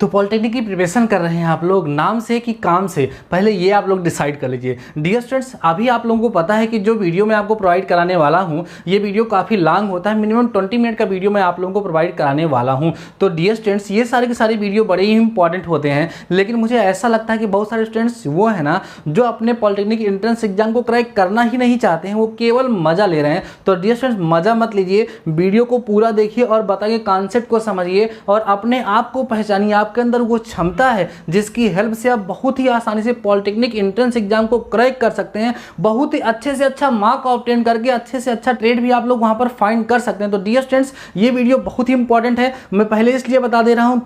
तो पॉलिटेक्निक की प्रिपरेशन कर रहे हैं आप लोग, नाम से कि काम से, पहले ये आप लोग डिसाइड कर लीजिए। डियर स्टूडेंट्स, अभी आप लोगों को पता है कि जो वीडियो मैं आपको प्रोवाइड कराने वाला हूँ ये वीडियो काफ़ी लॉन्ग होता है, मिनिमम 20 मिनट का वीडियो मैं आप लोगों को प्रोवाइड कराने वाला हूँ। तो डियर स्टूडेंट्स, ये सारे के सारे वीडियो बड़े ही इंपॉर्टेंट होते हैं, लेकिन मुझे ऐसा लगता है कि बहुत सारे स्टूडेंट्स वो है ना जो अपने पॉलिटेक्निक एंट्रेंस एग्जाम को क्रैक करना ही नहीं चाहते हैं, वो केवल मजा ले रहे हैं। तो डियर स्टूडेंट्स, मजा मत लीजिए, वीडियो को पूरा देखिए और बताइए, कॉन्सेप्ट को समझिए और अपने आप को पहचानिए। आपके अंदर वो क्षमता है जिसकी हेल्प से आप बहुत ही आसानी से पॉलिटेक्निक एंट्रेंस एग्जाम को क्रैक कर सकते हैं, बहुत ही अच्छे से अच्छा मार्क ऑब्टेन करके अच्छे से अच्छा ट्रेड भी आप लोग वहां पर फाइंड कर सकते हैं। तो डियर स्टूडेंट्स, ये वीडियो बहुत ही इंपॉर्टेंट है, मैं पहले इसलिए बता दे रहा हूं,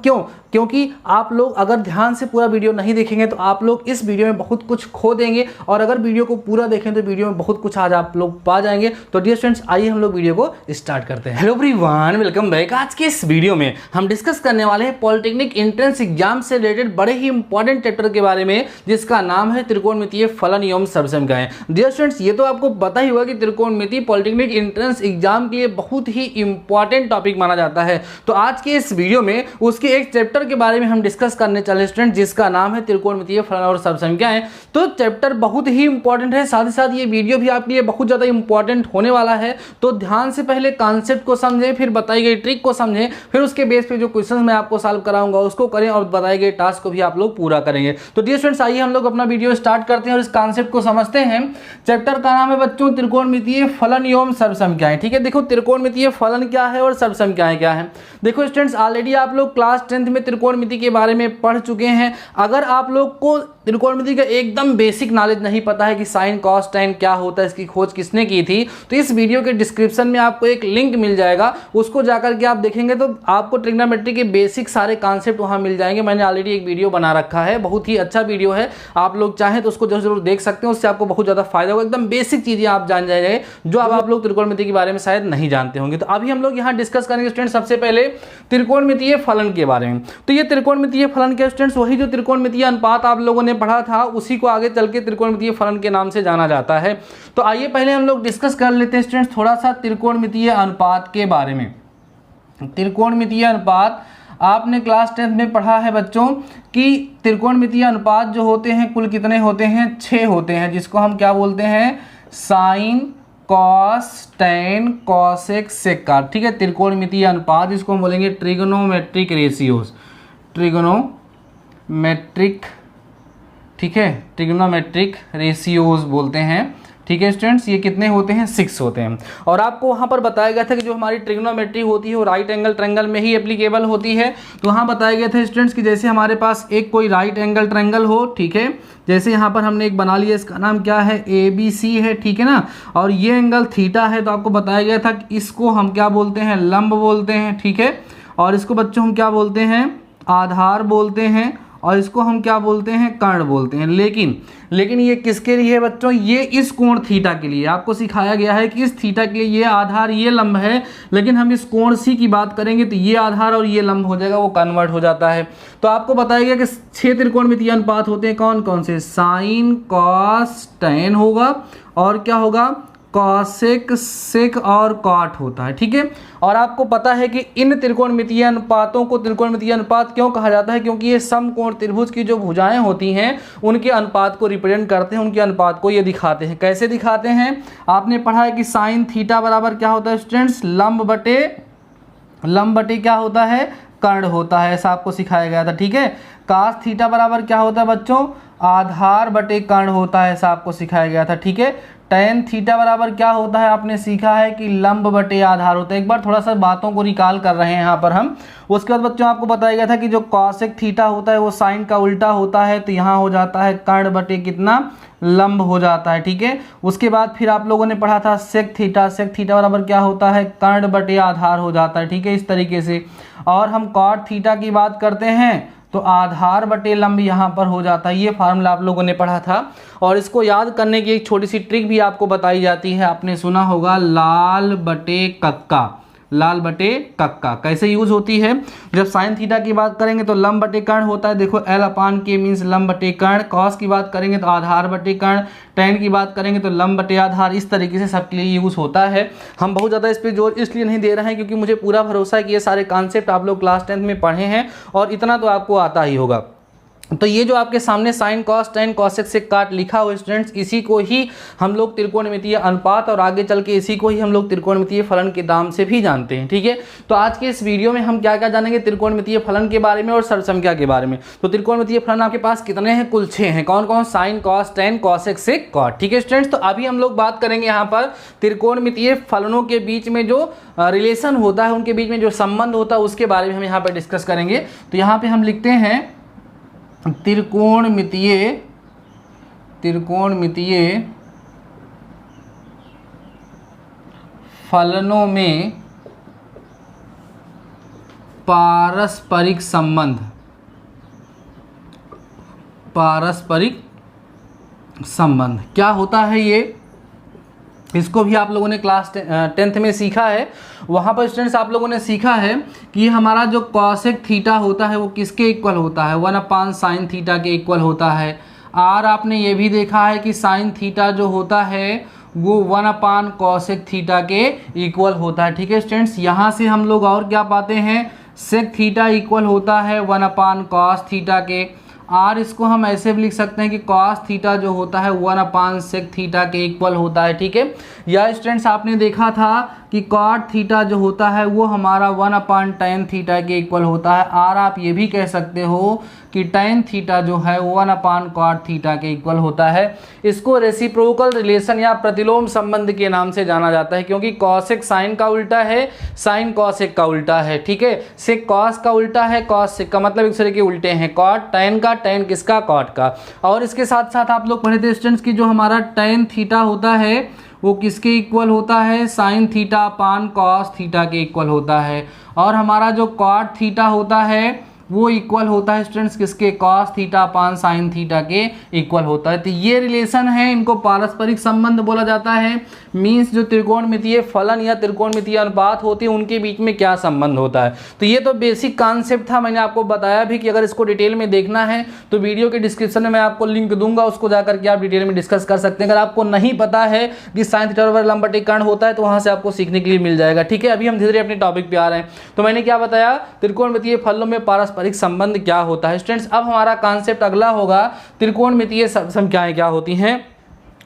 क्योंकि आप लोग अगर ध्यान से पूरा वीडियो नहीं देखेंगे तो आप लोग इस वीडियो में बहुत कुछ खो देंगे, और अगर वीडियो को पूरा देखें तो वीडियो में बहुत कुछ आज आप लोग पा जाएंगे। तो डियर स्टूडेंट्स, आइए हम लोग वीडियो को स्टार्ट करते हैं। Hello everyone, welcome back. आज के इस वीडियो में हम डिस्कस करने वाले हैं पॉलिटेक्निक एंट्रेंस एग्जाम से रिलेटेड बड़े ही इंपॉर्टेंट चैप्टर के बारे में, जिसका नाम है त्रिकोणमितीय फलन एवं सर्वसमीकरण। डियर स्टूडेंट्स, ये तो आपको पता ही होगा कि त्रिकोणमिति पॉलिटेक्निक एंट्रेंस एग्जाम के लिए बहुत ही इंपॉर्टेंट टॉपिक माना जाता है। तो आज के इस वीडियो में उसके एक चैप्टर के बारे में हम डिस्कस करने चले स्टूडेंट, जिसका नाम है त्रिकोणमितीय फलन और सर्वसमीकरण। तो चैप्टर बहुत ही इंपॉर्टेंट है, साथ ही साथ ये वीडियो भी आपके लिए बहुत ज्यादा इंपॉर्टेंट होने वाला है। तो ध्यान से पहले कॉन्सेप्ट को समझें, फिर बताई गई ट्रिक को समझें, फिर उसके बेस पे जो क्वेश्चंस मैं आपको सॉल्व कराऊंगा उसको करें, और बताए गए टास्क को भी आप लोग पूरा करेंगे। तो डियर स्टूडेंट्स, आइए हम लोग अपना वीडियो स्टार्ट करते हैं और इस कॉन्सेप्ट को समझते हैं। चैप्टर का नाम है बच्चों त्रिकोणमितीय फलन एवं सर्वसमीकरण। ठीक है, देखो त्रिकोणमितीय फलन क्या है और सर्वसमीकरण क्या है। देखो स्टूडेंट्स, ऑलरेडी आप लोग क्लास 10th में त्रिकोणमिति के बारे में पढ़ चुके हैं। अगर आप लोग को त्रिकोणमिति का एकदम बेसिक नॉलेज नहीं पता है कि साइन कॉस टैन क्या होता है, इसकी खोज किसने की थी, तो इस वीडियो के डिस्क्रिप्शन में आपको एक लिंक मिल जाएगा, उसको जाकर के आप देखेंगे तो आपको ट्रिग्नोमेट्री के बेसिक सारे कॉन्सेप्ट वहां मिल जाएंगे। मैंने ऑलरेडी एक वीडियो बना रखा है, बहुत ही अच्छा वीडियो है, आप लोग चाहें तो उसको जरूर देख सकते हैं, उससे आपको बहुत ज्यादा फायदा होगा। एकदम बेसिक चीजें आप जान जाएंगे जो आप लोग त्रिकोणमिति के बारे में शायद नहीं जानते होंगे। तो अभी हम लोग यहाँ डिस्कस करेंगे स्टूडेंट सबसे पहले त्रिकोणमितीय फलन के बारे में। तो ये त्रिकोणमितीय फलन के स्टूडेंट्स वही जो त्रिकोणमितीय अनुपात आप लोगों ने पढ़ा था उसी को आगे चल के त्रिकोणमितीय फलन के नाम से जाना जाता है। तो आइए पहले हम लोग डिस्कस कर लेते हैं स्टूडेंट्स थोड़ा सा त्रिकोणमितीय अनुपात के बारे में। त्रिकोणमितीय अनुपात आपने क्लास 10th में पढ़ा है बच्चों कि त्रिकोणमितीय अनुपात जो होते हैं कुल कितने होते हैं, 6 होते हैं, जिसको हम क्या बोलते हैं, sine cos tan cosec sec का। ठीक है, त्रिकोणमितीय अनुपात जिसको हम बोलेंगे ट्रिगोनोमेट्रिक रेशियोज, ट्रिगोनोमेट्रिक, ठीक है, ट्रिग्नोमेट्रिक रेशियोज बोलते हैं। ठीक है स्टूडेंट्स, ये कितने होते हैं, 6 होते हैं। और आपको वहाँ पर बताया गया था कि जो हमारी ट्रिग्नोमेट्री होती है वो राइट एंगल ट्रायंगल में ही एप्लीकेबल होती है। तो वहाँ बताया गया था स्टूडेंट्स कि जैसे हमारे पास एक कोई राइट एंगल ट्रायंगल हो, ठीक है, जैसे यहाँ पर हमने एक बना लिया, इसका नाम क्या है, ABC है, ठीक है ना, और ये एंगल थीटा है। तो आपको बताया गया था कि इसको हम क्या बोलते हैं, लंब बोलते हैं, ठीक है, और इसको बच्चों हम क्या बोलते हैं, आधार बोलते हैं, और इसको हम क्या बोलते हैं, कर्ण बोलते हैं। लेकिन ये किसके लिए है बच्चों, ये इस कोण थीटा के लिए। आपको सिखाया गया है कि इस थीटा के लिए ये आधार ये लंब है, लेकिन हम इस कोण सी की बात करेंगे तो ये आधार और ये लंब हो जाएगा, वो कन्वर्ट हो जाता है। तो आपको बताया गया कि 6 त्रिकोणमितीय अनुपात होते हैं, कौन कौन से, साइन कॉस टैन होगा, और क्या होगा, कॉसेक सेक और कॉट होता है। ठीक है, और आपको पता है कि इन त्रिकोणमितीय अनुपातों को त्रिकोणमितीय अनुपात क्यों कहा जाता है, क्योंकि ये समकोण त्रिभुज की जो भुजाएं होती हैं उनके अनुपात को रिप्रेजेंट करते हैं, उनके अनुपात को ये दिखाते हैं। कैसे दिखाते हैं, आपने पढ़ा है कि साइन थीटा बराबर क्या होता है स्टूडेंट्स, लंब बटे क्या होता है, कर्ण होता है, ऐसा आपको सिखाया गया था। ठीक है, कास थीटा बराबर क्या होता है बच्चों, आधार बटे कर्ण होता है, ऐसा आपको सिखाया गया था। ठीक है, टैन थीटा बराबर क्या होता है, आपने सीखा है कि लंब बटे आधार होता है। एक बार थोड़ा सा बातों को रिकॉल कर रहे हैं यहाँ पर हम। उसके बाद बच्चों आपको बताया गया था कि जो कॉसेक थीटा होता है वो साइन का उल्टा होता है, तो यहाँ हो जाता है कर्ण बटे कितना, लंब हो जाता है। ठीक है, उसके बाद फिर आप लोगों ने पढ़ा था सेक थीटा बराबर क्या होता है, कर्ण बटे आधार हो जाता है। ठीक है, इस तरीके से। और हम कॉट थीटा की बात करते हैं तो आधार बटे लंब यहाँ पर हो जाता है। ये फार्मूला आप लोगों ने पढ़ा था, और इसको याद करने की एक छोटी सी ट्रिक भी आपको बताई जाती है। आपने सुना होगा लाल बटे कक्का, लाल बटे कक्का। कैसे यूज होती है, जब साइन थीटा की बात करेंगे तो लंब बटे कर्ण होता है, देखो एल अपान के मीन्स लंब बटे कर्ण। कॉस की बात करेंगे तो आधार बटे कर्ण। टेन की बात करेंगे तो लंब बटे आधार। इस तरीके से सबके लिए यूज होता है। हम बहुत ज़्यादा इस पर जोर इसलिए नहीं दे रहे हैं क्योंकि मुझे पूरा भरोसा है कि ये सारे कॉन्सेप्ट आप लोग क्लास 10th में पढ़े हैं और इतना तो आपको आता ही होगा। तो ये जो आपके सामने sine cos tan cosec sec cot लिखा हुआ स्टूडेंट्स, इसी को ही हम लोग त्रिकोणमितीय अनुपात और आगे चल के इसी को ही हम लोग त्रिकोणमितीय फलन के नाम से भी जानते हैं। ठीक है, तो आज के इस वीडियो में हम क्या क्या जानेंगे त्रिकोणमितीय फलन के बारे में और सर्वसंख्या के बारे में। तो त्रिकोणमितीय फलन आपके पास कितने हैं, कुल 6 हैं। कौन कौन, sine cos tan cosec sec cot. ठीक है स्टूडेंट्स, तो अभी हम लोग बात करेंगे यहाँ पर त्रिकोणमितीय फलनों के बीच में जो रिलेशन होता है, उनके बीच में जो संबंध होता है उसके बारे में हम यहाँ पर डिस्कस करेंगे। तो यहाँ पे हम लिखते हैं त्रिकोणमितीय फलनों में पारस्परिक संबंध क्या होता है ये, इसको भी आप लोगों ने क्लास 10th में सीखा है। वहाँ पर स्टूडेंट्स आप लोगों ने सीखा है कि हमारा जो कॉसेक थीटा होता है वो किसके इक्वल होता है, 1/sin साइन थीटा के इक्वल होता है। और आपने ये भी देखा है कि साइन थीटा जो होता है वो 1/cos कॉसेक थीटा के इक्वल होता है। ठीक है स्टूडेंट्स, यहाँ से हम लोग और क्या पाते हैं, सेक थीटा इक्वल होता है 1/cos कॉस थीटा के। और इसको हम ऐसे भी लिख सकते हैं कि कॉस थीटा जो होता है 1/sec थीटा के इक्वल होता है। ठीक है, या स्टूडेंट्स आपने देखा था कि कॉट थीटा जो होता है वो हमारा 1/tan थीटा के इक्वल होता है। और आप ये भी कह सकते हो कि tan थीटा जो है 1/cot थीटा के इक्वल होता है। इसको रेसिप्रोकल रिलेशन या प्रतिलोम संबंध के नाम से जाना जाता है, क्योंकि कॉसेक साइन का उल्टा है, साइन कॉसेक का उल्टा है। ठीक है, सेक कॉस का उल्टा है, कॉस सेक का, मतलब एक दूसरे के उल्टे हैं। कॉट tan का, tan किसका, कॉट का। और इसके साथ साथ आप लोग पढ़े थे स्टूडेंट्स की जो हमारा tan थीटा होता है वो किसके इक्वल होता है, sine theta upon cos theta के इक्वल होता है। और हमारा जो कॉट थीटा होता है वो इक्वल होता है स्टूडेंट्स किसके, cos theta upon sine theta के इक्वल होता है। तो ये रिलेशन है, इनको पारस्परिक संबंध बोला जाता है। मीन्स जो त्रिकोणमितीय फलन या त्रिकोणमितीय अनुपात होते हैं उनके बीच में क्या संबंध होता है। तो ये तो बेसिक कॉन्सेप्ट था, मैंने आपको बताया भी कि अगर इसको डिटेल में देखना है तो वीडियो के डिस्क्रिप्शन में मैं आपको लिंक दूंगा, उसको जाकर के आप डिटेल में डिस्कस कर सकते हैं। अगर आपको नहीं पता है कि साइन थीटा बराबर लंब बटे कर्ण होता है तो वहाँ से आपको सीखने के लिए मिल जाएगा। ठीक है, अभी हम धीरे धीरे अपने टॉपिक पे आ रहे हैं। तो मैंने क्या बताया, त्रिकोणमितीय फलनों में पारस्परिक संबंध क्या होता है। स्टूडेंट्स अब हमारा कॉन्सेप्ट अगला होगा त्रिकोणमितीय संख्याएं क्या होती हैं।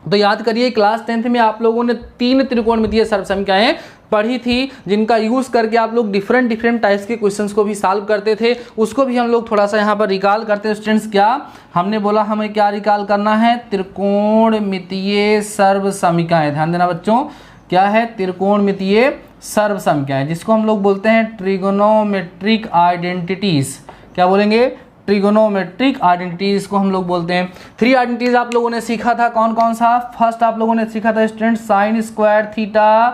तो याद करिए क्लास 10th में आप लोगों ने 3 त्रिकोणमितीय सर्वसंख्याएं पढ़ी थी, जिनका यूज करके आप लोग डिफरेंट टाइप्स के क्वेश्चंस को भी सॉल्व करते थे। उसको भी हम लोग थोड़ा सा यहाँ पर रिकॉल करते हैं। स्टूडेंट्स क्या हमने बोला, हमें क्या रिकॉल करना है, त्रिकोणमितीय सर्वसंख्याएं। ध्यान देना बच्चों, क्या है, त्रिकोणमितीय सर्वसंख्याएं, जिसको हम लोग बोलते हैं ट्रिगोनोमेट्रिक आइडेंटिटीज। क्या बोलेंगे, ट्रिगोनोमेट्रिक आइडेंटिटीज को हम लोग बोलते हैं। 3 आइडेंटिटीज आप लोगों ने सीखा था, कौन कौन सा। फर्स्ट आप लोगों ने सीखा था student sine square theta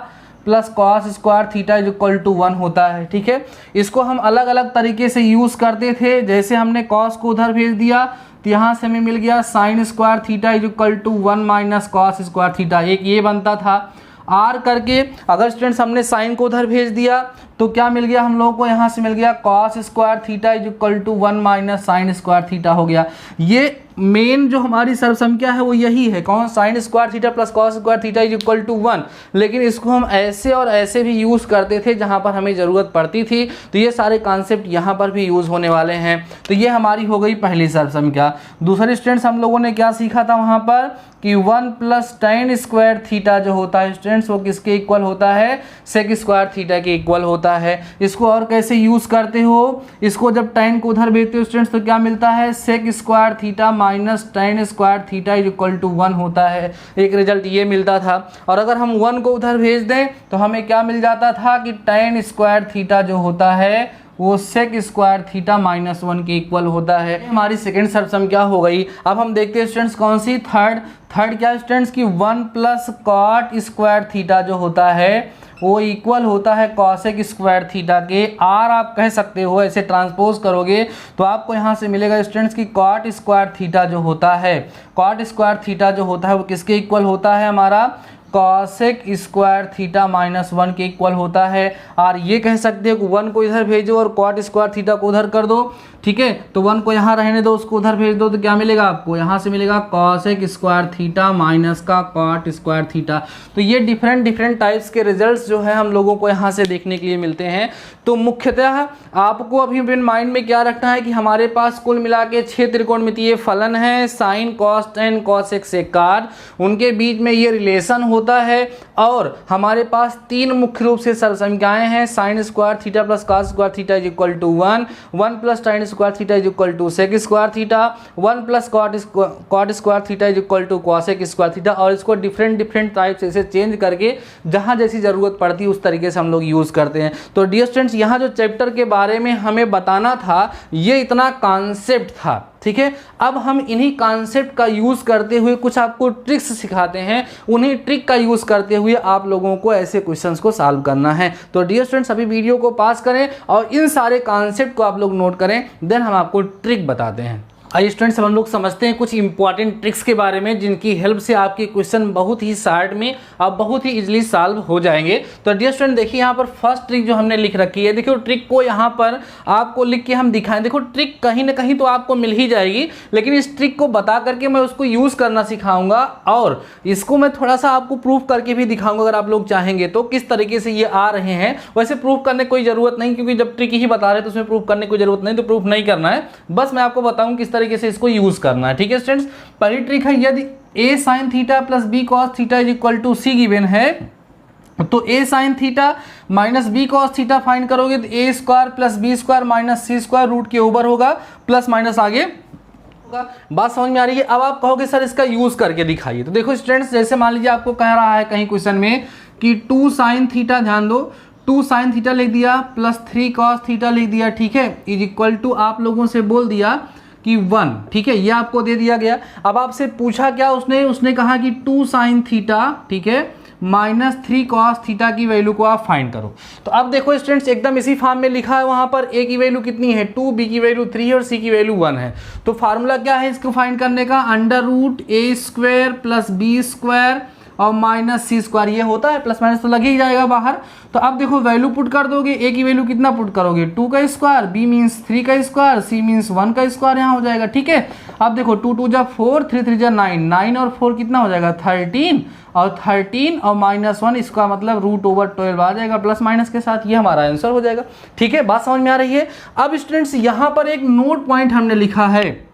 plus cos square theta is equal to 1 होता है। ठीक है, इसको हम अलग अलग तरीके से यूज करते थे। जैसे हमने कॉस को उधर भेज दिया तो यहाँ से हमें मिल गया sine square theta is equal to 1 minus cos square theta, एक ये बनता था। आर करके अगर स्टूडेंट्स हमने साइन को उधर भेज दिया तो क्या मिल गया हम लोगों को, यहाँ से मिल गया cos square theta is equal to 1 minus sine square theta हो गया। ये मेन जो हमारी सर्वसंख्या है वो यही है, कौन, sine square theta plus cos square theta is equal to 1। लेकिन इसको हम ऐसे और ऐसे भी यूज करते थे जहाँ पर हमें ज़रूरत पड़ती थी। तो ये सारे कॉन्सेप्ट यहाँ पर भी यूज होने वाले हैं। तो ये हमारी हो गई पहली सर्वसंख्या। दूसरे स्टूडेंट्स हम लोगों ने क्या सीखा था वहाँ पर कि 1 प्लस tan स्क्वायर थीटा जो होता है स्टूडेंट्स वो किसके इक्वल होता है, सेक स्क्वायर थीटा के इक्वल होता है। इसको और कैसे यूज करते हो, इसको जब tan को उधर भेजते हो स्टूडेंट्स तो क्या मिलता है, sec square theta minus tan square theta is equal to 1 होता है। एक रिजल्ट ये मिलता था। और अगर हम 1 को उधर भेज दें तो हमें क्या मिल जाता था कि tan स्क्वायर थीटा जो होता है वो सेक स्क्वायर थीटा माइनस 1 के इक्वल होता है। हमारी सेकेंड सर्वसंख्या हो गई। अब हम देखते हैं स्टूडेंट्स कौन सी, थर्ड क्या स्टूडेंट्स की 1 प्लस कॉट स्क्वायर थीटा जो होता है वो इक्वल होता है कॉसेक स्क्वायर थीटा के। आर आप कह सकते हो, ऐसे ट्रांसपोज करोगे तो आपको यहाँ से मिलेगा स्टूडेंट्स की कॉट स्क्वायर थीटा जो होता है, कॉट स्क्वायर थीटा जो होता है वो किसके इक्वल होता है, हमारा कॉसेक स्क्वायर थीटा माइनस 1 के इक्वल होता है। और ये कह सकते हो कि 1 को इधर भेजो और कॉट स्क्वायर थीटा को उधर कर दो, ठीक है। तो 1 को यहाँ रहने दो, उसको उधर भेज दो, तो क्या मिलेगा आपको, यहाँ से मिलेगा कॉसेक स्क्वायर थीटा माइनस का कॉट स्क्वायर थीटा। तो ये डिफरेंट टाइप्स के रिजल्ट्स जो है हम लोगों को यहाँ से देखने के लिए मिलते हैं। तो मुख्यतः आपको अभी अपने माइंड में क्या रखना है कि हमारे पास कुल मिला के 6 त्रिकोणमितीय फलन है, sine cos tan cosec sec cot, उनके बीच में ये रिलेशन होता है। और हमारे पास 3 मुख्य रूप से सरसंख्याएं हैं, sine square theta plus cos square theta is equal to 1, 1 plus sine square theta is equal to sec square theta, 1 plus cot square theta is equal to cosec square theta. और इसको डिफरेंट टाइप से change करके जहाँ जैसी ज़रूरत पड़ती है उस तरीके से हम लोग यूज़ करते हैं। तो डियर स्टूडेंट्स, यहाँ जो चैप्टर के बारे में हमें बताना था ये इतना कॉन्सेप्ट था, ठीक है। अब हम इन्हीं कॉन्सेप्ट का यूज़ करते हुए कुछ आपको ट्रिक्स सिखाते हैं, उन्हीं ट्रिक का यूज़ करते हुए आप लोगों को ऐसे क्वेश्चंस को सॉल्व करना है। तो डियर स्टूडेंट्स, अभी वीडियो को पास करें और इन सारे कॉन्सेप्ट को आप लोग नोट करें, देन हम आपको ट्रिक बताते हैं। आइए स्टूडेंट्स, हम लोग समझते हैं कुछ इंपॉर्टेंट ट्रिक्स के बारे में जिनकी हेल्प से आपके क्वेश्चन बहुत ही शॉर्ट में अब बहुत ही इजीली सॉल्व हो जाएंगे। तो डियर स्टूडेंट, देखिए यहाँ पर फर्स्ट ट्रिक जो हमने लिख रखी है, देखिए ट्रिक को यहाँ पर आपको लिख के हम दिखाएं। देखो ट्रिक कहीं ना कहीं तो आपको मिल ही जाएगी, लेकिन इस ट्रिक को बता करके मैं उसको यूज़ करना सिखाऊंगा और इसको मैं थोड़ा सा आपको प्रूफ करके भी दिखाऊंगा अगर आप लोग चाहेंगे तो, किस तरीके से ये आ रहे हैं। वैसे प्रूफ करने की कोई ज़रूरत नहीं, क्योंकि जब ट्रिक ही बता रहे हैं तो उसमें प्रूफ करने की कोई ज़रूरत नहीं, तो प्रूफ नहीं करना है, बस मैं आपको बताऊँ किस तरीके से इसको यूज करना है, ठीक है स्टूडेंट्स। पहली ट्रिक है, यदि a sin theta plus b cos theta is equal to c given है, तो a sin theta minus b cos theta find करोगे तो a square plus b square minus c square root के ऊपर होगा, प्लस माइनस आगे होगा। बात समझ में आ रही है। अब आप कहोगे सर इसका यूज करके दिखाइए, तो देखो स्टूडेंट्स, जैसे मान लीजिए आपको कह रहा है कहीं क्वेश्चन में कि 2 sin थीटा, ध्यान दो, 2 sin थीटा लिख दिया प्लस 3 cos थीटा लिख दिया, ठीक है, इज इक्वल टू आप लोगों से बोल दिया कि 1, ठीक है, ये आपको दे दिया गया। अब आपसे पूछा क्या उसने कहा कि 2 sin थीटा, ठीक है, माइनस 3 cos थीटा की वैल्यू को आप फाइंड करो। तो अब देखो स्टूडेंट्स, एकदम इसी फॉर्म में लिखा है, वहां पर a की वैल्यू कितनी है 2, b की वैल्यू 3 और c की वैल्यू 1 है। तो फार्मूला क्या है इसको फाइंड करने का, under root a square plus b square और माइनस सी स्क्वायर, ये होता है, प्लस माइनस तो लग ही जाएगा बाहर। तो अब देखो वैल्यू पुट कर दोगे, ए की वैल्यू कितना पुट करोगे 2 का स्क्वायर, बी मीन्स 3 का स्क्वायर, सी मीन्स 1 का स्क्वायर यहाँ हो जाएगा, ठीक है। अब देखो 2 2 जा 4, 3 3 जा 9, 9 और 4 कितना हो जाएगा 13, और 13 और माइनस 1 इसका मतलब रूट ओवर 12 आ जाएगा प्लस माइनस के साथ, ये हमारा आंसर हो जाएगा, ठीक है। बात समझ में आ रही है। अब स्टूडेंट्स यहाँ पर एक नोट पॉइंट हमने लिखा है,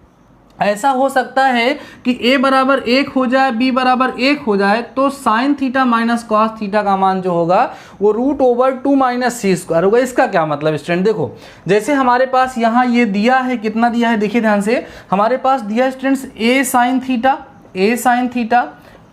ऐसा हो सकता है कि a बराबर 1 हो जाए, b बराबर 1 हो जाए, तो sine theta minus cos theta का मान जो होगा वो root over 2 minus C square होगा। इसका क्या मतलब स्टूडेंट, देखो जैसे हमारे पास यहाँ ये दिया है, कितना दिया है देखिए ध्यान से, हमारे पास दिया है students a sine theta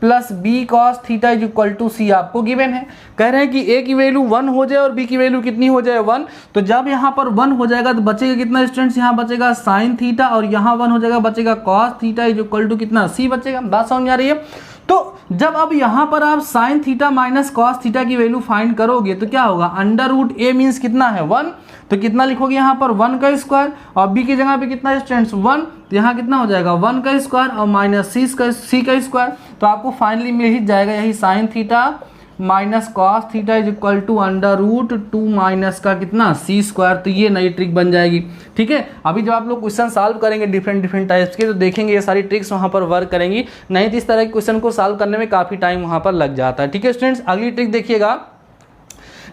plus B cos theta is equal to C आपको गिवन है। कह रहे हैं कि ए की वैल्यू 1 हो जाए और बी की वैल्यू कितनी हो जाए 1। तो जब यहाँ पर 1 हो जाएगा तो बचेगा कितना स्टूडेंट्स, यहाँ बचेगा साइन थीटा और यहाँ 1 हो जाएगा, बचेगा cos theta is equal to कितना सी बचेगा। बात समझ में आ रही है। तो जब अब यहाँ पर आप sign theta minus cos theta की वैल्यू फाइंड करोगे तो क्या होगा, अंडर रूट ए मीन्स कितना है 1, तो कितना लिखोगे यहाँ पर 1 का स्क्वायर, और b की जगह पे कितना स्टूडेंट्स 1, तो यहाँ कितना हो जाएगा 1 का स्क्वायर और माइनस सी का स्क्वायर। तो आपको फाइनली मिल ही जाएगा यही sine theta minus cos theta is equal to under root 2 minus का कितना सी स्क्वायर। तो ये नई ट्रिक बन जाएगी, ठीक है। अभी जब आप लोग क्वेश्चन सॉल्व करेंगे डिफरेंट टाइप्स के, तो देखेंगे ये सारी ट्रिक्स वहाँ पर वर्क करेंगी, नहीं तो इस तरह के क्वेश्चन को सॉल्व करने में काफ़ी टाइम वहाँ पर लग जाता है, ठीक है स्टूडेंट्स। अगली ट्रिक देखिएगा,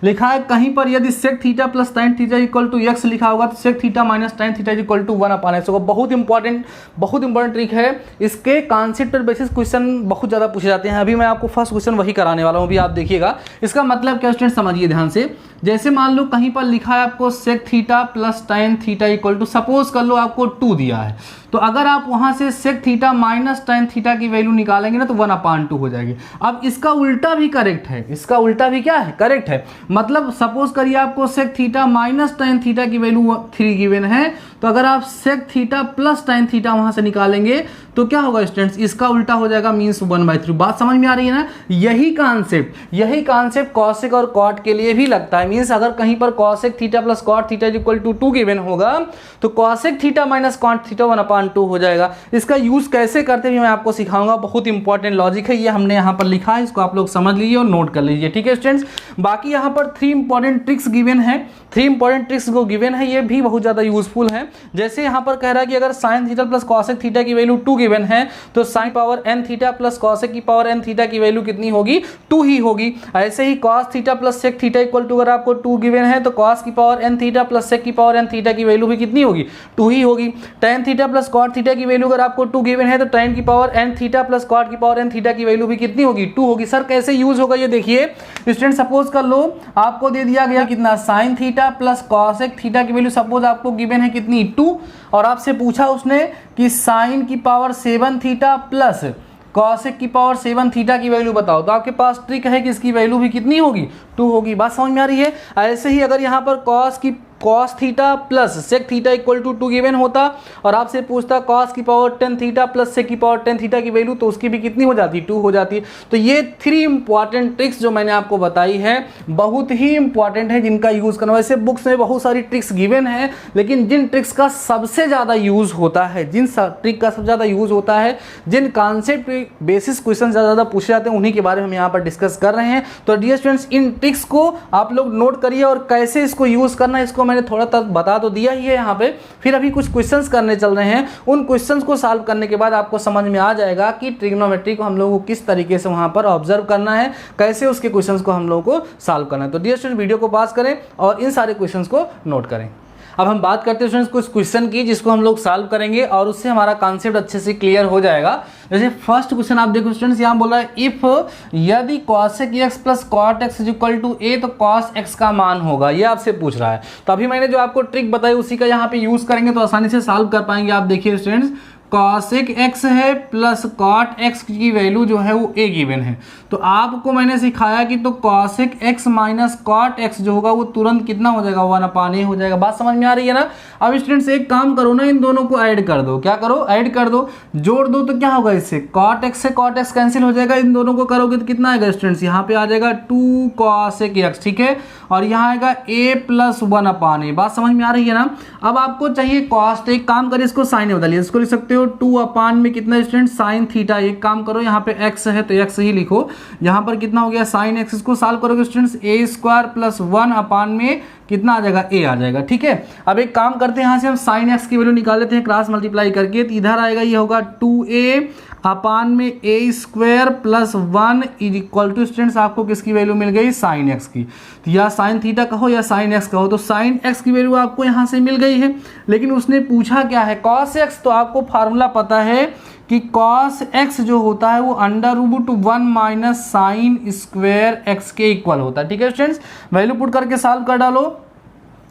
लिखा है कहीं पर यदि sec theta plus tan theta equal to X लिखा होगा तो sec theta minus tan theta equal to 1 upon X होगा। बहुत इंपॉर्टेंट ट्रिक है। इसके कॉन्सेप्ट पर बेसिस क्वेश्चन बहुत ज़्यादा पूछे जाते हैं। अभी मैं आपको फर्स्ट क्वेश्चन वही कराने वाला हूँ, अभी आप देखिएगा। इसका मतलब क्या स्टूडेंट समझिए ध्यान से। जैसे मान लो कहीं पर लिखा है आपको sec theta plus tan theta equal to, suppose कर लो आपको 2 दिया है, तो अगर आप वहां से sec theta minus tan theta की वैल्यू निकालेंगे ना तो 1/2 हो जाएगी। अब इसका उल्टा भी करेक्ट है, इसका उल्टा भी क्या है करेक्ट है। मतलब सपोज करिए आपको sec theta minus tan theta की वैल्यू 3 गिवन है, तो अगर आप sec theta plus tan theta वहां से निकालेंगे तो क्या होगा स्टूडेंट्स, इसका उल्टा हो जाएगा, मीन्स 1/3। बात समझ में आ रही है ना। यही कॉन्सेप्ट कॉसेक और कॉट के लिए भी लगता है। मीन्स अगर कहीं पर cosec theta plus cot theta equal to 2 given होगा तो cosec theta minus cot theta 1/2 हो जाएगा। इसका यूज कैसे करते हैं मैं आपको सिखाऊंगा। बहुत इंपॉर्टेंट लॉजिक है, ये हमने यहाँ पर लिखा है, इसको आप लोग समझ लीजिए और नोट कर लीजिए, ठीक है स्टूडेंट्स। बाकी यहाँ पर 3 इंपॉर्टेंट ट्रिक्स गिवन है, 3 इंपॉर्टेंट ट्रिक्स को गिवन है, ये भी बहुत ज्यादा यूजफुल है। जैसे यहाँ पर कह रहा है कि अगर sine theta plus cosec theta की वैल्यू 2 गिवन है तो sine power n theta plus cosec की पावर n थीटा की वैल्यू कितनी होगी, 2 ही होगी। ऐसे ही cos theta plus sec theta equal to अगर आपको 2 गिवन है तो कॉस की power n theta plus sec की पावर n थीटा की वैल्यू भी कितनी होगी, 2 ही होगी। tan theta plus cot theta की वैल्यू अगर आपको 2 गिवन है तो tan की power n theta plus cot की पावर n थीटा की वैल्यू भी कितनी होगी, 2 होगी। सर कैसे यूज होगा ये देखिए स्टूडेंट, सपोज कर लो आपको दे दिया गया कितना, sign theta plus cosec theta की वैल्यू सपोज आपको गिवन है कितनी, 2, और आपसे पूछा उसने कि साइन की पावर 7 थीटा प्लस कॉसेक की पावर 7 थीटा की वैल्यू बताओ, तो आपके पास ट्रिक है कि इसकी वैल्यू भी कितनी होगी, 2 होगी। बात समझ में आ रही है। ऐसे ही अगर यहाँ पर cos theta plus sec theta equal to 2 given होता और आपसे पूछता कॉस की पावर 10 थीटा प्लस सेक की पावर 10 थीटा की वैल्यू, तो उसकी भी कितनी हो जाती, 2 हो जाती। तो ये 3 इंपॉर्टेंट ट्रिक्स जो मैंने आपको बताई है बहुत ही इंपॉर्टेंट है, जिनका यूज करना। वैसे बुक्स में बहुत सारी ट्रिक्स गिवन है, लेकिन जिन ट्रिक्स का सबसे ज्यादा यूज होता है, जिन ट्रिक का सबसे ज्यादा यूज होता है, जिन कॉन्सेप्ट बेसिस क्वेश्चन ज्यादा पूछे जाते हैं, उन्हीं के बारे में हम यहाँ पर डिस्कस कर रहे हैं। तो डियर स्टूडेंट्स, इन ट्रिक्स को आप लोग नोट करिए और कैसे इसको यूज करना है इसको मैंने थोड़ा तक बता तो दिया ही है यहाँ पे। फिर अभी कुछ क्वेश्चंस करने चल रहे हैं, उन क्वेश्चंस को सॉल्व करने के बाद आपको समझ में आ जाएगा कि ट्रिग्नोमेट्री को हम लोगों को किस तरीके से वहां पर ऑब्जर्व करना है, कैसे उसके क्वेश्चंस को हम लोगों को सॉल्व करना है। तो डियर स्टूडेंट, वीडियो को पॉज करें और इन सारे क्वेश्चंस को नोट करें। अब हम बात करते हैं स्टूडेंट्स कुछ क्वेश्चन की जिसको हम लोग सॉल्व करेंगे और उससे हमारा कॉन्सेप्ट अच्छे से क्लियर हो जाएगा। जैसे फर्स्ट क्वेश्चन आप देखो स्टूडेंट्स, यहाँ बोला है इफ यदि cosec x plus cot x is equal to a तो cos x का मान होगा, ये आपसे पूछ रहा है। तो अभी मैंने जो आपको ट्रिक बताई उसी का यहाँ पे यूज करेंगे तो आसानी से सॉल्व कर पाएंगे। आप देखिए स्टूडेंट्स, cosec x है प्लस cot x की वैल्यू जो है वो a गिवन है, तो आपको मैंने सिखाया कि तो cosec x minus cot x जो होगा वो तुरंत कितना हो जाएगा, 1/a हो जाएगा। बात समझ में आ रही है ना। अब स्टूडेंट्स एक काम करो ना, इन दोनों को ऐड कर दो। क्या करो, ऐड कर दो, जोड़ दो, तो क्या होगा इससे cot x से cot x कैंसिल हो जाएगा। इन दोनों को करोगे तो कितना आएगा स्टूडेंट्स, यहाँ पे आ जाएगा 2 cosec x, ठीक है, और यहाँ आएगा a प्लस 1/a। बात समझ में आ रही है ना। अब आपको चाहिए cos, तो एक काम करिए इसको साइन में बदलिए, इसको लिख सकते हो 2 में कितना स्टूडेंट साइन थीटा। एक काम करो, यहाँ पे x है तो x ही लिखो, यहाँ पर कितना हो गया साइन x, इसको सॉल्व करोगे स्टूडेंट्स a² प्लस 1 में कितना आ जाएगा, a आ जाएगा, ठीक है। अब एक काम करते हैं, यहाँ से हम साइन x की वैल्यू निकाल लेते हैं क्रॉस मल्टीप्लाई करके, तो इधर आएगा ये होगा 2a में a² plus 1 is equal to students आपको किसकी वैल्यू मिल गई, साइन x की। तो या साइन थीटा कहो या साइन x कहो, तो साइन x की वैल्यू आपको यहाँ से मिल गई है। लेकिन उसने पूछा क्या है, cos x, तो आपको फार्मूला पता है कि cos x जो होता है वो √1 माइनस साइन स्क्वायर x के इक्वल होता है, ठीक है स्टूडेंट्स। वैल्यू पुट करके सॉल्व कर डालो,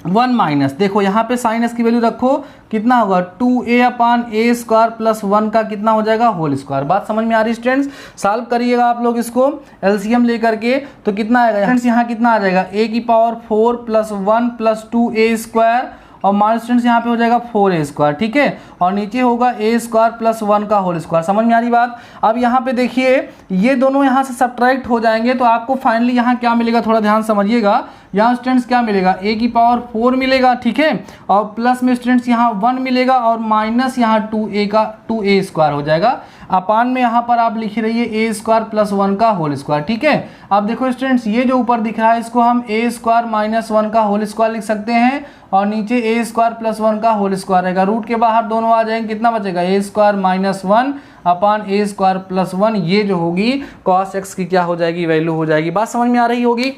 1 माइनस, देखो यहाँ पे साइन x की वैल्यू रखो, कितना होगा 2a/a² प्लस 1 का कितना हो जाएगा, होल स्क्वायर। बात समझ में आ रही स्टूडेंट्स। सॉल्व करिएगा आप लोग इसको एलसीएम लेकर के, तो कितना आएगा स्टूडेंट्स, यहाँ कितना आ जाएगा a⁴ प्लस 1 प्लस 2a² और माइनस स्टूडेंट्स यहाँ पे हो जाएगा 4a², ठीक है, और नीचे होगा a² प्लस 1 का होल स्क्वायर। समझ में आ रही बात। अब यहाँ पे देखिए ये दोनों यहाँ से सब्ट्रैक्ट हो जाएंगे, तो आपको फाइनली यहाँ क्या मिलेगा, थोड़ा ध्यान समझिएगा। यहाँ स्टूडेंट्स क्या मिलेगा, a⁴ मिलेगा, ठीक है, और प्लस में स्टूडेंट्स यहाँ 1 मिलेगा और माइनस यहाँ 2a² हो जाएगा। अपान में यहाँ पर आप लिख रही है a² प्लस 1 का होल स्क्वायर, ठीक है। अब देखो स्टूडेंट्स ये जो ऊपर दिख रहा है इसको हम a² माइनस 1 का होल स्क्वायर लिख सकते हैं और नीचे a² प्लस 1 का होल स्क्वायर रहेगा। रूट के बाहर दोनों आ जाएंगे, कितना बचेगा a² माइनस 1 अपान a² प्लस 1। ये जो होगी cos x की क्या हो जाएगी, वैल्यू हो जाएगी। बात समझ में आ रही होगी।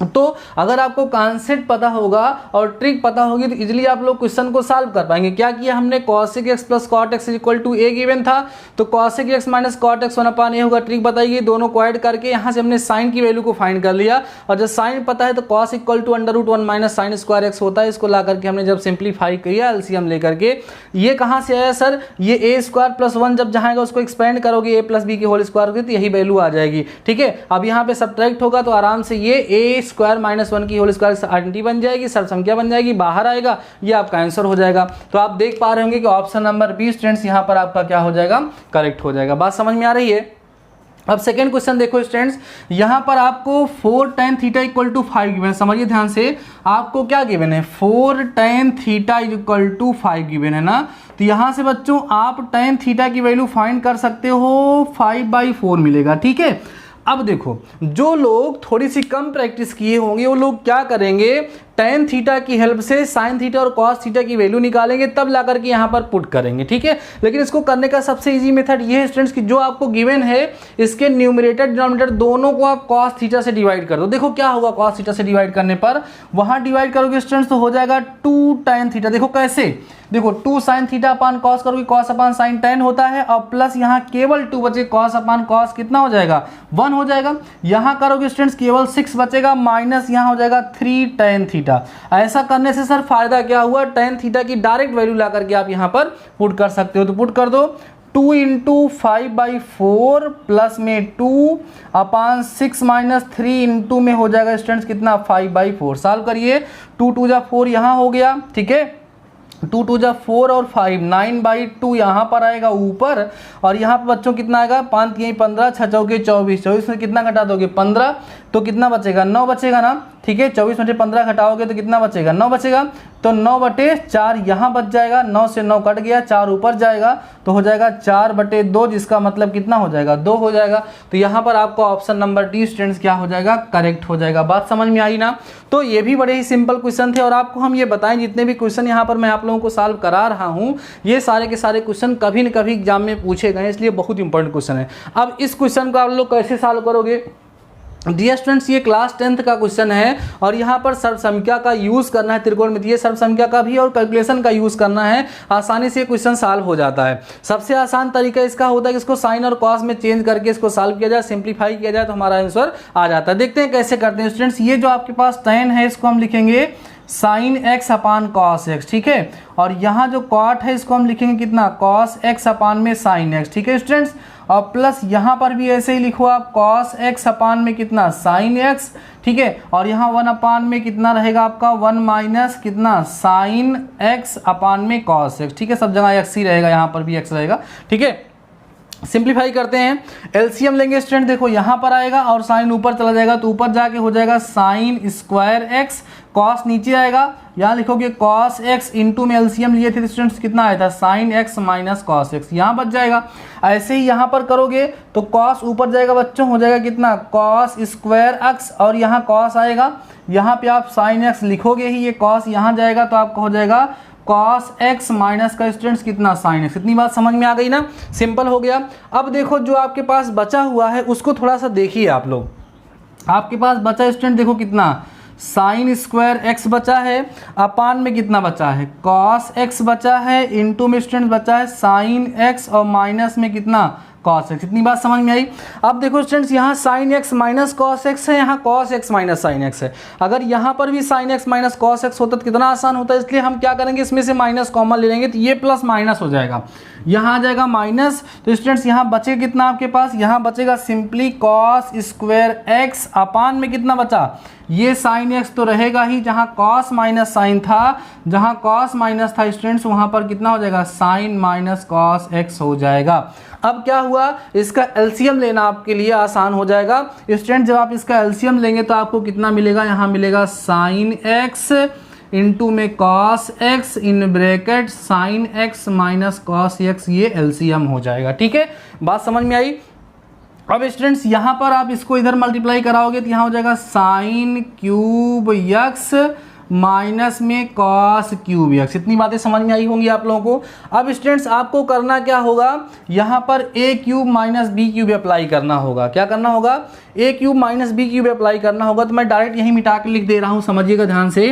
तो अगर आपको कॉन्सेप्ट पता होगा और ट्रिक पता होगी तो इजीली आप लोग क्वेश्चन को सॉल्व कर पाएंगे। क्या किया हमने, cosec x plus cot x equal to a given था, तो cosec x minus cot x 1/a होगा। ट्रिक बताई गई, दोनों को ऐड करके यहाँ से हमने साइन की वैल्यू को फाइंड कर लिया, और जब साइन पता है तो cos equal to √1 minus sine square x होता है। इसको ला करके हमने जब सिंप्लीफाई किया एलसीएम लेकर के, ये कहाँ से आया सर, ये a² प्लस 1 जब जहाँ आएगा उसको एक्सपेंड करोगे a प्लस b के होल स्क्वायर के, तो यही वैल्यू आ जाएगी, ठीक है। अब यहाँ पे सब्ट्रैक्ट होगा तो आराम से ये स्क्वायर माइनस 1 की होल स्क्वायर आइडेंटिटी बन जाएगी, सर्व संख्या बन जाएगी, बाहर आएगा, ये आपका आंसर हो जाएगा। तो आप देख पा रहे होंगे कि ऑप्शन नंबर बी स्टूडेंट्स यहाँ पर आपका क्या हो जाएगा, करेक्ट हो जाएगा। बात समझ में आ रही है। अब सेकेंड क्वेश्चन देखो स्टूडेंट्स, यहाँ पर आपको 4 tan theta equal to 5 given है। समझिए ध्यान से, आपको क्या गिवन है, 4 tan theta equal to 5 given है ना। तो यहाँ से बच्चों आप tan थीटा की वैल्यू फाइंड कर सकते हो, 5/4 मिलेगा। ठीक है, अब देखो जो लोग थोड़ी सी कम प्रैक्टिस किए होंगे वो लोग क्या करेंगे, tan थीटा की हेल्प से sin थीटा और cos थीटा की वैल्यू निकालेंगे, तब ला करके यहाँ पर पुट करेंगे। ठीक है, लेकिन इसको करने का सबसे इजी मेथड ये है स्टूडेंट्स कि जो आपको गिवन है इसके न्यूमरेटर डिनोमिनेटर दोनों को आप cos थीटा से डिवाइड कर दो। देखो क्या होगा, cos थीटा से डिवाइड करने पर वहाँ डिवाइड करोगे स्टूडेंट्स तो हो जाएगा 2 tan थीटा। देखो कैसे, देखो 2 sin थीटा अपान cos करोगे, cos अपान sin tan होता है, और प्लस यहाँ केवल 2 बचे, cos अपान cos कितना हो जाएगा, 1 हो जाएगा। यहाँ करोगे स्टूडेंट्स केवल 6 बचेगा, माइनस यहाँ हो जाएगा 3 tan थीटा। ऐसा करने से सर फायदा क्या हुआ, tan थीटा की डायरेक्ट वैल्यू ला करके आप यहाँ पर पुट कर सकते हो। तो पुट कर दो 2 इंटू 5/4 प्लस में 2 अपान 6 माइनस 3 इंटू में हो जाएगा स्टूडेंट्स कितना, 5/4। सॉल्व करिए, 2 2 जा 4 यहाँ हो गया। ठीक है, 2 2 जा 4 और 5, 9/2 यहाँ पर आएगा ऊपर, और यहाँ पर बच्चों कितना आएगा, 5 3 15, 6 चौके 24, 24 में कितना घटा दोगे 15, तो कितना बचेगा 9 बचेगा ना। ठीक है, 24 में से 15 घटाओगे तो कितना बचेगा, 9 बचेगा। तो 9/4 यहाँ बच जाएगा, 9 से 9 कट गया, 4 ऊपर जाएगा तो हो जाएगा 4/2, जिसका मतलब कितना हो जाएगा, 2 हो जाएगा। तो यहाँ पर आपको ऑप्शन नंबर डी स्टूडेंट्स क्या हो जाएगा, करेक्ट हो जाएगा। बात समझ में आई ना। तो ये भी बड़े ही सिंपल क्वेश्चन थे, और आपको हम ये बताएं जितने भी क्वेश्चन यहाँ पर मैं आप लोगों को सॉल्व करा रहा हूँ ये सारे के सारे क्वेश्चन कभी न कभी एग्जाम में पूछे गए, इसलिए बहुत इंपॉर्टेंट क्वेश्चन है। अब इस क्वेश्चन को आप लोग कैसे सॉल्व करोगे, डियर स्टूडेंट्स ये क्लास 10th का क्वेश्चन है, और यहाँ पर सर्वसंख्या का यूज़ करना है, त्रिकोणमितीय सर्वसंख्या का भी और कैलकुलेशन का यूज़ करना है, आसानी से क्वेश्चन सॉल्व हो जाता है। सबसे आसान तरीका इसका होता है कि इसको साइन और कॉस में चेंज करके इसको सॉल्व किया जाए, सिंप्लीफाई किया जाए, तो हमारा आंसर आ जाता है। देखते हैं कैसे करते हैं स्टूडेंट्स। ये जो आपके पास tan है इसको हम लिखेंगे sin x अपान cos x। ठीक है, और यहाँ जो cot है इसको हम लिखेंगे कितना, cos x अपान में sin x। ठीक है स्टूडेंट्स, और प्लस यहाँ पर भी ऐसे ही लिखो आप, cos x अपान में कितना, sin x। ठीक है, और यहाँ 1 अपान में कितना रहेगा आपका, 1 माइनस कितना, sin x अपान में cos x। ठीक है, सब जगह x ही रहेगा, यहाँ पर भी x रहेगा। ठीक है, सिंप्लीफाई करते हैं, एलसीएम लेंगे स्टूडेंट। देखो यहाँ पर आएगा और साइन ऊपर चला जाएगा, तो ऊपर जाके हो जाएगा साइन स्क्वायर एक्स, कॉस नीचे आएगा, यहाँ लिखोगे कॉस एक्स इंटू में एलसीएम लिए थे स्टूडेंट्स कितना आया था, sine x minus cos x, यहाँ बच जाएगा। ऐसे ही यहाँ पर करोगे तो कॉस ऊपर जाएगा बच्चों, हो जाएगा कितना, कॉस स्क्वायर एक्स, और यहाँ कॉस आएगा, यहाँ पे आप साइन एक्स लिखोगे ही, ये कॉस यहाँ जाएगा तो आपका हो जाएगा कॉस एक्स माइनस का स्टूडेंट्स कितना, साइन एक्स। इतनी बात समझ में आ गई ना, सिंपल हो गया। अब देखो जो आपके पास बचा हुआ है उसको थोड़ा सा देखिए आप लोग। आपके पास बचा स्टूडेंट देखो कितना, साइन स्क्वायर एक्स बचा है, अपान में कितना बचा है, कॉस एक्स बचा है, इंटू में स्टूडेंट बचा है साइन एक्स, और माइनस में कितना, कॉस एक्स। इतनी बात समझ में आई। अब देखो स्टूडेंट्स यहाँ sine x minus cos x है, यहाँ cos x minus sine x है। अगर यहाँ पर भी sine x minus cos x होता तो कितना आसान होता है, इसलिए हम क्या करेंगे, इसमें से माइनस कॉमन ले लेंगे, तो ये प्लस माइनस हो जाएगा, यहाँ आ जाएगा माइनस। तो स्टूडेंट्स यहाँ बचेगा कितना आपके पास, यहाँ बचेगा सिंपली कॉस स्क्वायर एक्स, अपान में कितना बचा, ये साइन एक्स तो रहेगा ही, जहाँ कॉस माइनस साइन था, जहाँ कॉस माइनस था स्टूडेंट्स वहाँ पर कितना हो जाएगा, साइन माइनस कॉस एक्स हो जाएगा। अब क्या हुआ, इसका एलसीएम लेना आपके लिए आसान हो जाएगा स्टूडेंट। जब आप इसका एलसीएम लेंगे तो आपको कितना मिलेगा, यहाँ मिलेगा साइन एक्स इंटू में cos x in bracket sine x minus cos x, ये एलसीएम हो जाएगा। ठीक है, बात समझ में आई। अब स्टूडेंट्स यहाँ पर आप इसको इधर मल्टीप्लाई कराओगे तो यहाँ हो जाएगा साइन क्यूब एक्स माइनस में कॉस क्यूब एक्स। इतनी बातें समझ में आई होंगी आप लोगों को। अब स्टूडेंट्स आपको करना क्या होगा, यहाँ पर A cube minus B cube apply करना होगा। क्या करना होगा, A cube minus B cube apply करना होगा। तो मैं डायरेक्ट यहीं मिटा के लिख दे रहा हूँ, समझिएगा ध्यान से।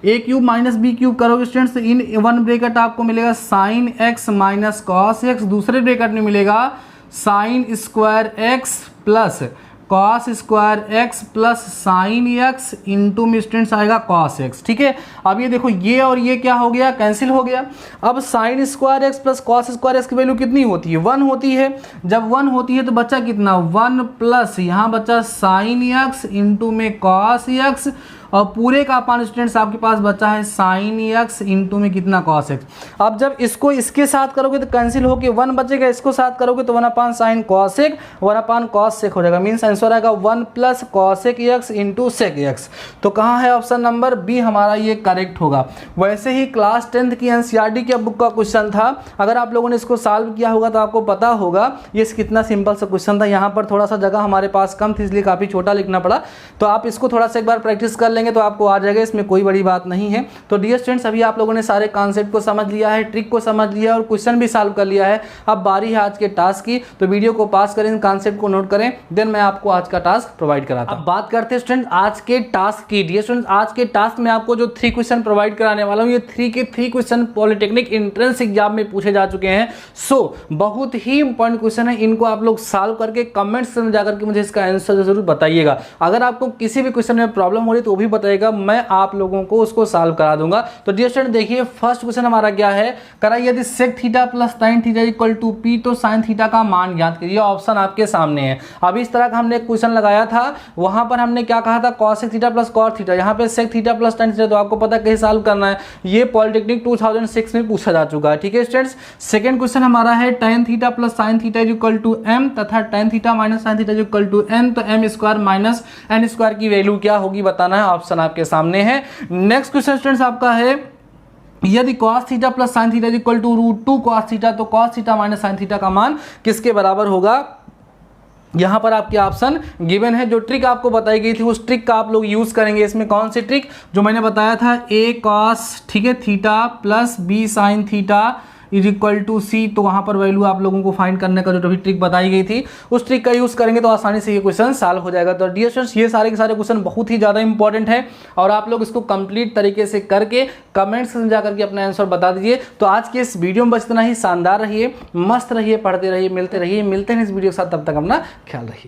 ए क्यूब माइनस बी क्यूब करोगे स्टूडेंट्स, इन वन ब्रैकेट आपको मिलेगा sine x minus cos x, दूसरे ब्रैकेट में मिलेगा sine square x plus cos square x plus sine x into में स्टूडेंट्स आएगा कॉस एक्स। ठीक है, अब ये देखो ये और ये क्या हो गया, कैंसिल हो गया। अब sine square x plus cos square x की वैल्यू कितनी होती है, 1 होती है। जब 1 होती है तो बच्चा कितना, 1 प्लस यहाँ बच्चा साइन एक्स इंटू में कॉस एक्स, और पूरे का अपान स्टूडेंट्स आपके पास बचा है साइन एक्स इंटू में कितना कॉस एक्स। अब जब इसको इसके साथ करोगे तो कैंसिल होके 1 बचेगा, इसको साथ करोगे तो 1 upon sine cos X 1 upon cos sec हो जाएगा। मीन्स आंसर आएगा 1 plus cosec X into sec X. तो कहाँ है ऑप्शन नंबर बी हमारा ये करेक्ट होगा। वैसे ही क्लास 10th की एनसीईआरटी के बुक का क्वेश्चन था, अगर आप लोगों ने इसको सॉल्व किया होगा तो आपको पता होगा ये कितना सिंपल सा क्वेश्चन था। यहाँ पर थोड़ा सा जगह हमारे पास कम थी इसलिए काफ़ी छोटा लिखना पड़ा, तो आप इसको थोड़ा सा एक बार प्रैक्टिस कर लेंगे तो आपको आ जाएगा, इसमें कोई बड़ी बात नहीं है। तो डियर स्टूडेंट्स, अभी आप लोगों ने सारे कॉन्सेप्ट को समझ लिया है, ट्रिक को समझ लिया और क्वेश्चन भी सॉल्व कर लिया है। अब बारी है आज के टास्क की, तो वीडियो को पास करें, कॉन्सेप्ट को नोट करें, देन मैं आपको आज का टास्क प्रोवाइड कराता हूं। अब बात करते हैं स्टूडेंट आज के टास्क की। डियर स्टूडेंट्स, आज के टास्क में आपको जो 3 क्वेश्चन प्रोवाइड कराने वाला हूं, ये 3 के 3 क्वेश्चन पॉलिटेक्निक एंट्रेंस एग्जाम में पूछे जा चुके हैं। बहुत ही इंपॉर्टेंट क्वेश्चन है, इनको आप लोग सॉल्व करके कमेंट्स में जाकर के मुझे इसका आंसर जरूर बताइएगा। अगर आपको किसी भी क्वेश्चन में प्रॉब्लम हो रही तो वो भी बताइएगा, मैं आप लोगों को उसको सॉल्व करा दूंगा। तो डियर स्टूडेंट देखिए, फर्स्ट क्वेश्चन हमारा क्या है, करा यदि sec theta plus sine theta equal to P तो साइन थीटा का मान ज्ञात कीजिए। ऑप्शन आपके सामने है। अभी इस तरह का हमने एक क्वेश्चन लगाया था, वहां पर हमने क्या कहा था, cosec theta plus cot theta, यहाँ पे sec theta plus tan theta, तो आपको पता कैसे सॉल्व करना है, ये पॉलिटेक्निक 2006 में पूछा जा चुका है। ठीक है स्टूडेंट्स, सेकंड क्वेश्चन हमारा है tan theta plus sine theta equal to m तथा tan theta minus sine theta equal to n, तो m square minus n square की वैल्यू क्या होगी बताना है। ऑप्शन आपके सामने है। नेक्स्ट क्वेश्चन स्टूडेंट्स आपका है, यदि cos theta plus sine theta equal to √2 cos theta, तो cos theta minus sine theta का मान किसके बराबर होगा। यहाँ पर आपके ऑप्शन गिवन है। जो ट्रिक आपको बताई गई थी उस ट्रिक का आप लोग यूज करेंगे। इसमें कौन सी ट्रिक, जो मैंने बताया था, a cos ठीक है theta plus b sine theta is equal to C, तो वहां पर वैल्यू आप लोगों को फाइंड करने का जो भी ट्रिक बताई गई थी उस ट्रिक का यूज करेंगे तो आसानी से ये क्वेश्चन सॉल्व हो जाएगा। तो डियर स्टूडेंट्स, ये सारे के सारे क्वेश्चन बहुत ही ज्यादा इंपॉर्टेंट है और आप लोग इसको कंप्लीट तरीके से करके कमेंट्स में जाकर के अपना आंसर बता दीजिए। तो आज के इस वीडियो में बस इतना ही। शानदार रहिए, मस्त रहिए, पढ़ते रहिए, मिलते हैं इस वीडियो के साथ। तब तक अपना ख्याल रखिए।